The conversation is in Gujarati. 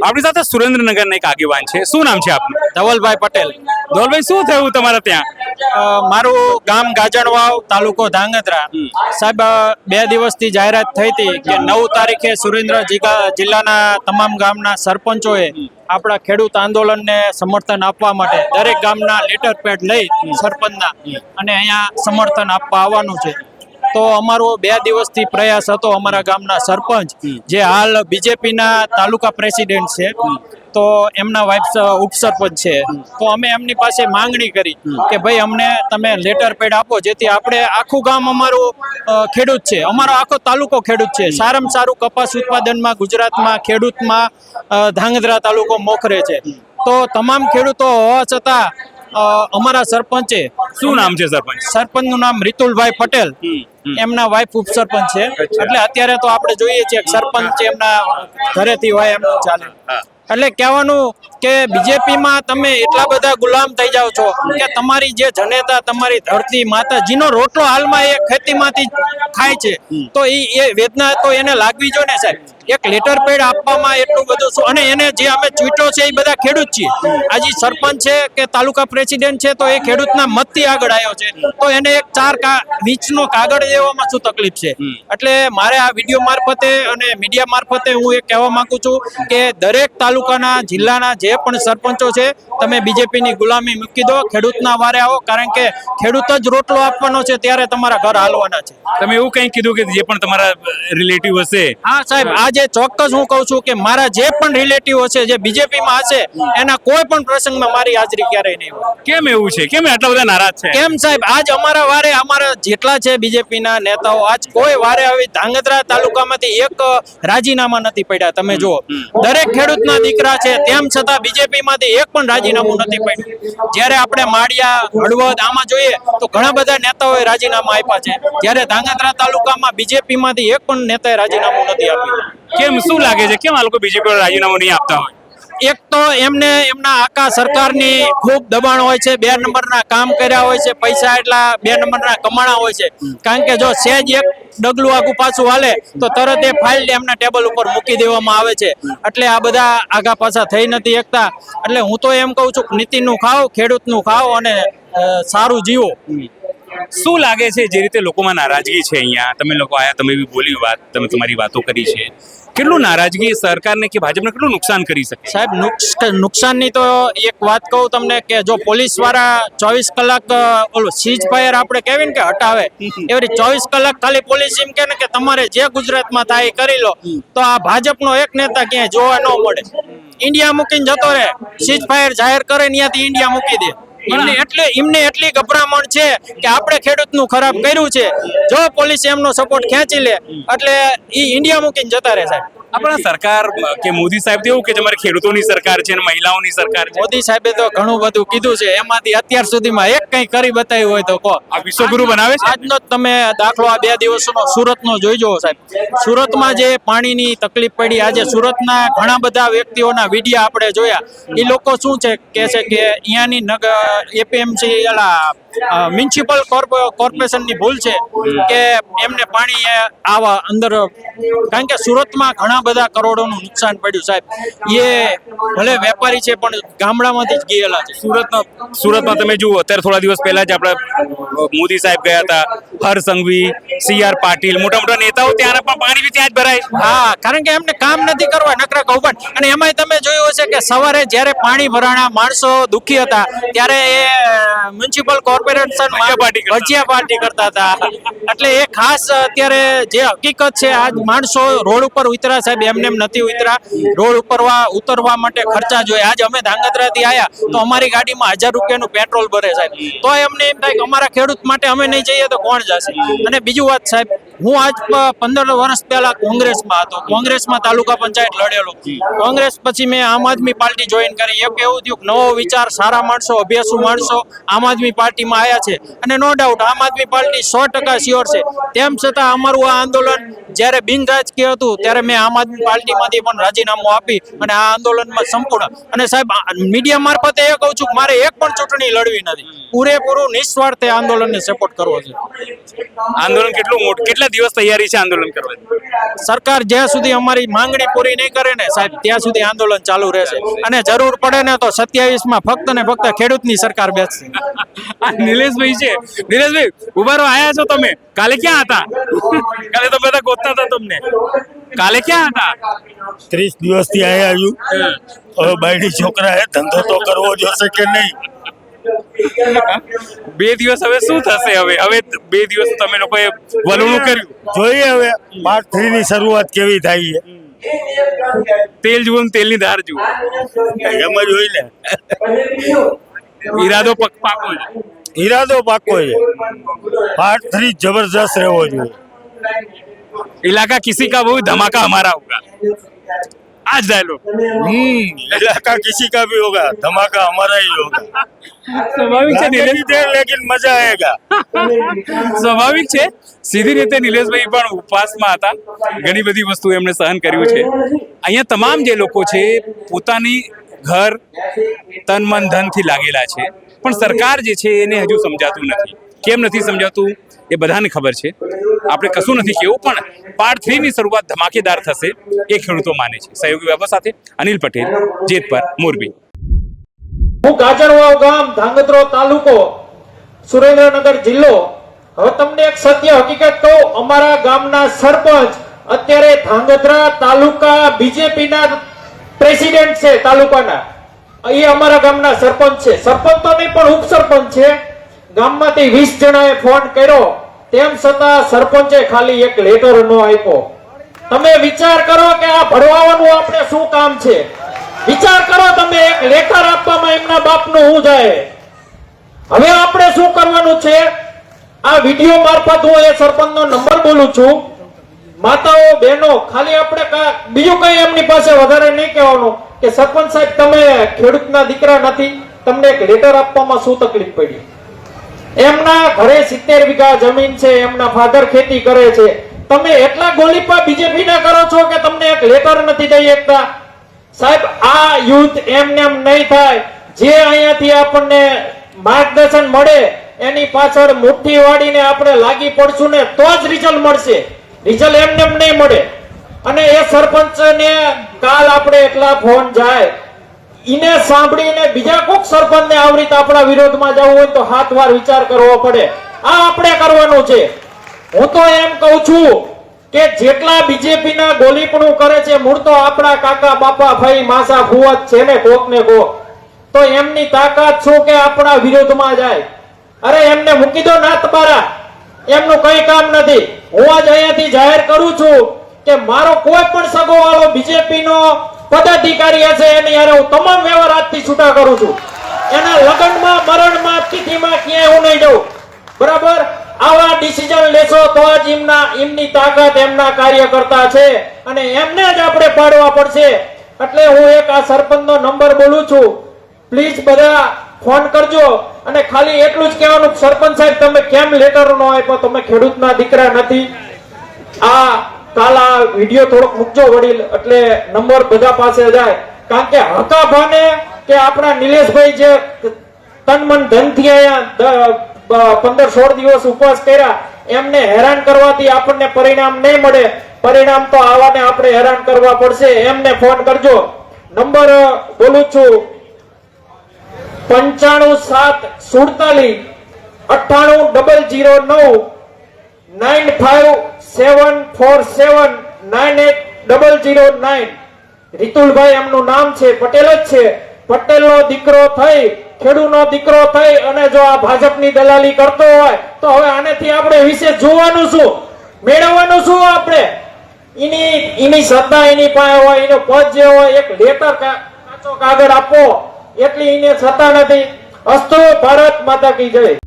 આપણી સાથે સુરેન્દ્રનગરના એક આગેવાન છે, શું નામ છે આપનું? ધવલભાઈ પટેલ. ધવલભાઈ, શું થયું તમારા ત્યાં? મારું ગામ ગાજણવાવ, તાલુકો ધાંગધ્રા. સાહેબ, 2 દિવસથી જાહેરાત થઈ હતી કે 9 તારીખે સુરેન્દ્ર જિલ્લાના તમામ ગામના સરપંચોએ આપણા ખેડૂત આંદોલનને સમર્થન આપવા માટે દરેક ગામના લેટર પેડ લઈ સરપંચના અને અહીંયા સમર્થન આપવા આવવાનું છે. તો અમારો 2 દિવસથી પ્રયાસ હતો. અમારા ગામના સરપંચ જે હાલ બીજેપીના તાલુકા પ્રેસિડેન્ટ છે, તો એમના વાઇફ ઉપસરપંચ છે, તો અમે એમની પાસે માંગણી કરી કે ભાઈ અમને તમે લેટર પેડ આપો, જેથી આપણે આખું ગામ અમારું ખેડૂત છે, અમારો આખો તાલુકો ખેડૂત છે. સારામાં સારું કપાસ ઉત્પાદનમાં ગુજરાતમાં ખેડૂતમાં ધાંગધ્રા તાલુકો મોખરે છે. તો તમામ ખેડૂતો હોવા છતાં અમારા સરપંચે, શું નામ છે સરપંચ? સરપંચનું નામ રીતુલભાઈ પટેલ, એમના વાઇફ ઉપસરપંચ છે. એટલે અત્યારે તો આપણે જોઈએ છીએ કે સરપંચ એમના ઘરેથી હોય એમનું ચાલે. એટલે કહેવાનું કે બીજેપીમાં તમે એટલા બધા ગુલામ થઈ જાઓ છો કે તમારી જે જનેતા, તમારી ધરતી માતા, જેનો રોટલો હાલમાં એ ખેતીમાંથી ખાય છે, તો એ વેદના તો એને લાગવી જોઈએ ને સાહેબ. એક લેટર પેડ આપવામાં એટલું બધું શું, અને એને જે અમે ચૂંટ્યો છે એ બધા ખેડૂત છીએ. આજે સરપંચ છે કે તાલુકા પ્રેસિડેન્ટ છે, તો એ ખેડૂતના મતથી આગળ આવ્યો છે, તો એને એક 4 વીચનો કાગળ દેવામાં શું તકલીફ છે? એટલે મારે આ વિડીયો મારફતે અને મીડિયા મારફતે હું એ કહેવા માંગુ છું કે દરેક તાલુકાના, જિલ્લાના જે પણ સરપંચો છે, તમે બીજેપીની ગુલામી મૂકી દો, ખેડૂતના વારે આવો, કારણ કે ખેડૂત જ રોટલો આપવાનો છે, ત્યારે તમારા ઘર હાલવાના છે. તમે એવું કંઈ કીધું કે જે પણ તમારા રિલેટિવ હશે? હા સાહેબ, આજે ચોક્કસ હું કહું છું કે મારા જે પણ રિલેટિવ હશે, જે બીજેપીમાં હશે, એના કોઈ પણ પ્રસંગમાં મારી હાજરી ક્યારેય નહીં હોય. કેમ એવું છે? કેમ આટલા બધા નારાજ છે? કેમ સાહેબ, આજ અમારા વારે, અમારા જેટલા છે બીજેપીના નેતાઓ, આજ કોઈ વારે આવી ધાંગધ્રા તાલુકામાંથી એક રાજીનામા નથી પડ્યા. તમે જુઓ, દરેક ખેડૂતના દીકરા છે, તેમ છતાં બીજેપીમાંથી એક પણ રાજીનામું નથી પડ્યું. જ્યારે આપણે માળિયા, હળવદ આમાં જોઈએ તો ઘણા બધા નેતાઓએ રાજીનામા આપ્યા છે, જ્યારે ધાંગધ્રા તાલુકામાં બીજેપીમાંથી એક પણ નેતાએ રાજીનામું નથી આપ્યું. કેમ, શું લાગે છે, કેમ આ લોકો બીજેપી રાજીનામું નહીં આપતા હોય? એક તો એમને એમના આખા સરકારની ખૂબ દબાણ હોય છે, 2 નંબરના કામ કર્યા હોય છે, પૈસા એટલા 2 નંબરના કમાણા હોય છે. કારણ કે જો સહેજ એક ડગલું આગું પાછું હાલે તો તરત એ ફાઇલ એમના ટેબલ ઉપર મૂકી દેવામાં આવે છે. એટલે આ બધા આગા પાછા થઈ નથી શકતા. એટલે હું તો એમ કહું છું કે નીતિનું ખાઓ, ખેડૂતનું ખાઓ અને સારું જીવો. શું લાગે છે જે રીતે લોકોમાં નારાજગી છે? અહીંયા તમે લોકો આયા, તમે બી બોલી વાત, તમે તમારી વાતો કરી છે, કેટલું નારાજગી સરકારને કે ભાજપને કેટલું નુકસાન કરી શકે? સાહેબ, નુકસાનની તો એક વાત કહું તમને કે જો પોલીસ વાળા 24 કલાક ઓલો સીઝ ફાયર આપણે કહેવાય ને કે હટાવે, એવી 24 કલાક ખાલી પોલીસ એમ કહે ને કે તમારે જે ગુજરાતમાં થાય એ કરી લો, તો આ ભાજપનો એક નેતા ક્યાંય જોવા ન મળે. ઇન્ડિયા મૂકીને જતો રહે, સીઝ ફાયર જાહેર કરે ત્યાંથી ઇન્ડિયા મૂકી દે. એમને એટલી ગભરામણ છે કે આપણે ખેડૂતનું ખરાબ કર્યું છે, જો પોલીસ એમનો સપોર્ટ ખેંચી લે એટલે ઈ ઇન્ડિયા મૂકીને જતા રહે સાહેબ. આપણા સરકાર કે મોદી સાહેબ તો એવું કે અમારી ખેડૂતોની સરકાર છે અને મહિલાઓની સરકાર છે. મોદી સાહેબે તો ઘણું બધું કીધું છે, એમાંથી અત્યાર સુધીમાં એક કંઈ કરી બતાવ્યું હોય તો કહો. આ વિશ્વગુરુ બનાવે છે. આજનો જ તમે દાખલો આ 2 દિવસનો સુરતનો જોઈજો સાહેબ. સુરતમાં જે પાણીની તકલીફ પડી, આજે સુરતના ઘણા બધા વ્યક્તિઓના વિડીયો આપણે જોયા. એ લોકો શું છે કે છે કે અહીંયાની એપીએમસી મ્યુનિસિપલ કોર્પોરેશનની ભૂલ છે કે એમને પાણી આવા અંદર, કારણ કે સુરતમાં ઘણા બધા કરોડોનું નુકસાન પડ્યું સાહેબ. એ ભલે વેપારી છે પણ ગામડામાંથી જ ગયેલા છે. સુરતમાં તમે જુઓ, અત્યારે થોડા દિવસ પહેલા જ આપણા મોદી સાહેબ ગયા હતા, હર્ષ સંઘવી, CR પાટીલ, મોટા મોટા નેતાઓ, ત્યાં પણ પાણી બી ત્યાં જ ભરાય. હા, કારણ કે એમને કામ નથી કરવા, નકરા કૌભાંડ. અને એમાંય તમે જોયું હશે કે સવારે જ્યારે પાણી ભરાણા, માણસો દુખી હતા, ત્યારે એ મ્યુનિસિપલ કોર્પોરેશન ભજીયા પાર્ટી કરતા હતા. એટલે એ ખાસ અત્યારે જે હકીકત છે, આજ માણસો રોડ ઉપર ઉતરા સાહેબ, એમને એમ નથી ઉતરા. રોડ ઉપર ઉતરવા માટે ખર્ચા જોઈએ. આજ અમે ધાંગધ્રાથી આવ્યા તો અમારી ગાડીમાં 1000 રૂપિયાનું પેટ્રોલ ભરે સાહેબ. તો એમને એમ થાય કે અમારા ખેડૂત માટે અમે નહીં જઈએ તો કોણ જશે? અને બીજું વાત સાહેબ, હું આજ 15 વર્ષ પહેલા કોંગ્રેસમાં હતો, કોંગ્રેસમાં તાલુકા પંચાયત લડેલો. કોંગ્રેસ પછી મેં આમ આદમી પાર્ટી જોઈન કરી. એક એવું થયું કે નવો વિચાર, સારા માણસો, અભ્યાસુ માણસો આમ આદમી પાર્ટીમાં આવ્યા છે. અને નો ડાઉટ આમ આદમી પાર્ટી 100% શ્યોર છે. તેમ છતાં અમારું આ આંદોલન જ્યારે બિનરાજકીય હતું ત્યારે મેં આમ આદમી પાર્ટીમાંથી પણ રાજીનામું આપી અને આ આંદોલનમાં સંપૂર્ણ. અને સાહેબ, મીડિયા મારફતે એ કહું છું કે મારે એક પણ ચૂંટણી લડવી નથી, પૂરેપૂરું નિસ્વાર્થે આંદોલનને સપોર્ટ કરવો છે. આંદોલન કેટલું મોટું, કેટલા દિવસ તૈયારી છે આંદોલન કરવાની? સરકાર જ્યાં સુધી અમારી માંગણી પૂરી નહીં કરે ને સાહેબ ત્યાં સુધી આંદોલન ચાલુ રહેશે અને જરૂર પડે ને તો 27 માં ફક્ત ને ફક્ત ખેડૂતની સરકાર બેસશે. આ નિલેશભાઈ છે. નિલેશભાઈ ઉભા રહો, આયા છો તમે? કાલે ક્યાં હતા? કાલે તો બધા ગોતતા હતા તમને. કાલે ક્યાં હતા? 30 દિવસથી અહીંયા આવ્યું. હવે બાયડી છોકરા હે, ધંધો તો કરવો જોશે કે નહીં? 2 દિવસ હવે શું થશે? હવે 2 દિવસ તમે લોકોએ વલણું કર્યું. જોઈએ હવે પાર્ટ 3 ની શરૂઆત કેવી થાય છે. તેલ જુઓ ને તેલની ધાર જુઓ. એમ જ હોય ને. ઈરાદો પાકો છે. ઈરાદો પાકો છે. પાર્ટ 3 જબરજસ્ત રહેવો જોઈએ. इलाका किसी का वो धमाका हमारा होगा. आज डायलॉग इलाका किसी का भी होगा, धमाका हमारा ही होगा. સ્વાભાવિક છે लागे भी देर लेकिन मजा आएगा. સ્વાભાવિક છે. સીધી રીતે નિલેશભાઈ પણ ઉપવાસમાં હતા. ઘણી બધી વસ્તુ એમણે સહન કર્યું છે. અહીંયા તમામ જે લોકો છે પોતાની ઘર તન મન ધનથી લાગેલા છે, પણ સરકાર જે છે એને હજુ સમજાતું નથી. કેમ નથી સમજાતું એ બધાને ખબર છે. આપણે કશું નથી કેવું, પણ પાર્ટ 3 ની શરૂઆત ધમાકેદાર થશે એ ખેડૂતો માને છે. સહયોગી બાબા સાથે અનિલ પટેલ, જેતપર, મોરબી. હું કાજણવાવ ગામ, ધાંગધ્રો તાલુકો, સુરેન્દ્રનગર જિલ્લો. હવે તમને એક સત્ય હકીકત કહું, અમારા ગામના સરપંચ અત્યારે ધાંગધ્રા તાલુકા બીજેપીના પ્રેસિડેન્ટ છે. તાલુકાના એ અમારા ગામના સરપંચ છે. સરપંચ તો નહીં પણ ઉપસરપંચ છે. ગામમાંથી 20 જણાએ ફોન કર્યો, તેમ છતાં સરપંચે ખાલી એક લેટર નો આપ્યો. તમે વિચાર કરો કે આ ભરવાવાનું આપણે શું કામ છે? વિચાર કરો તમે, એક લેટર આપવામાં એમના બાપનું શું જાય? હવે આપણે શું કરવાનું છે? આ વિડીયો મારફત હું એ સરપંચનો નંબર બોલું છું. માતાઓ, બહેનો, ખાલી આપણે બીજું કઈ એમની પાસે વધારે નહીં કહેવાનું કે સરપંચ સાહેબ તમે ખેડૂતના દીકરા નથી, તમને એક લેટર આપવામાં શું તકલીફ પડી? એમના ઘરે 70 વીઘા જમીન છે, એમના ફાધર ખેતી કરે છે. તમે એટલા ગોલીપા બીજેપી ના કરો છો કે તમને એક લેટર નથી દઈ શકતા. સાહેબ આ યુદ્ધ એમને એમ નહીં થાય. જે અહીંયાથી આપણને માર્ગદર્શન મળે એની પાછળ મુઠ્ઠી વાળીને આપણે લાગી પડશું ને તો જ રિઝલ્ટ મળશે. રિઝલ્ટ એમને એમ નહીં મળે. અને એ સરપંચને કાલ આપણે એટલા ફોન જાય, ઈને સાંભળીને બીજા કોઈક સરપંચને આવી રીતે આપણા વિરોધમાં જવું હોય તો 7 વાર વિચાર કરવો પડે. આ આપણે કરવાનું છે. હું તો એમ કહું છું કે જેટલા બીજેપી ના ગોલીપણું કરે છે, મૂળ તો આપણા કાકા બાપા ભાઈ માસા ફુવત છે ને કોક ને કોક. તો એમની તાકાત શું કે આપણા વિરોધમાં જાય? અરે એમને મૂકી દો નાત બારા, એમનું કઈ કામ નથી. હું આજ અહીંયાથી જાહેર કરું છું કે મારો કોઈ પણ સગોવાળો બીજેપી નો પદાધિકારી હશે એની હારે હું તમામ વ્યવહાર આજથી છૂટા કરું છું. એના લગ્નમાં, મરણમાં, તિથિમાં ક્યાંય હું નહીં જઉં. બરાબર? આવા ડિસિઝન લેશો તો જ એમની તાકાત એમના કાર્યકર્તા છે અને એમને જ આપણે પાડવા પડશે. એટલે હું એક આ સરપંચનો નંબર બોલું છું. પ્લીઝ બધા ફોન કરજો. અને ખાલી એટલું જ કહેવાનું, સરપંચ સાહેબ તમે કેમ લેટર નો આપ્યો? તમે ખેડૂતના દીકરા નથી. આ કાલા વિડીયો થોડોક મૂકજો વડીલ, એટલે નંબર બધા પાસે જાય. કારણ કે હકાભાને કે આપણા નિલેશભાઈ જે તન મન ધનથી અહીંયા 15-16 દિવસ ઉપવાસ કર્યા, એમને હેરાન કરવાથી આપણને પરિણામ નહીં મળે. પરિણામ તો આવાને આપણે હેરાન કરવા પડશે. એમને ફોન કરજો. નંબર બોલું છું 95 747 98 009 95 747 98 009. રીતુલભાઈ એમનું નામ છે, પટેલ જ છે. પટેલનો દીકરો થઈ, ખેડૂતનો દીકરો થઈ અને જો આ ભાજપની દલાલી કરતો હોય તો હવે આનેથી આપણે વિશેષ જોવાનું શું, મેળવવાનું શું? આપણે એની સત્તા એની પાસે હોય, એનો પદ જે હોય, એક લેટર કાચો કાગળ આપો એટલી એને સત્તા નથી. અસ્તુ ભારત માતા કી જય.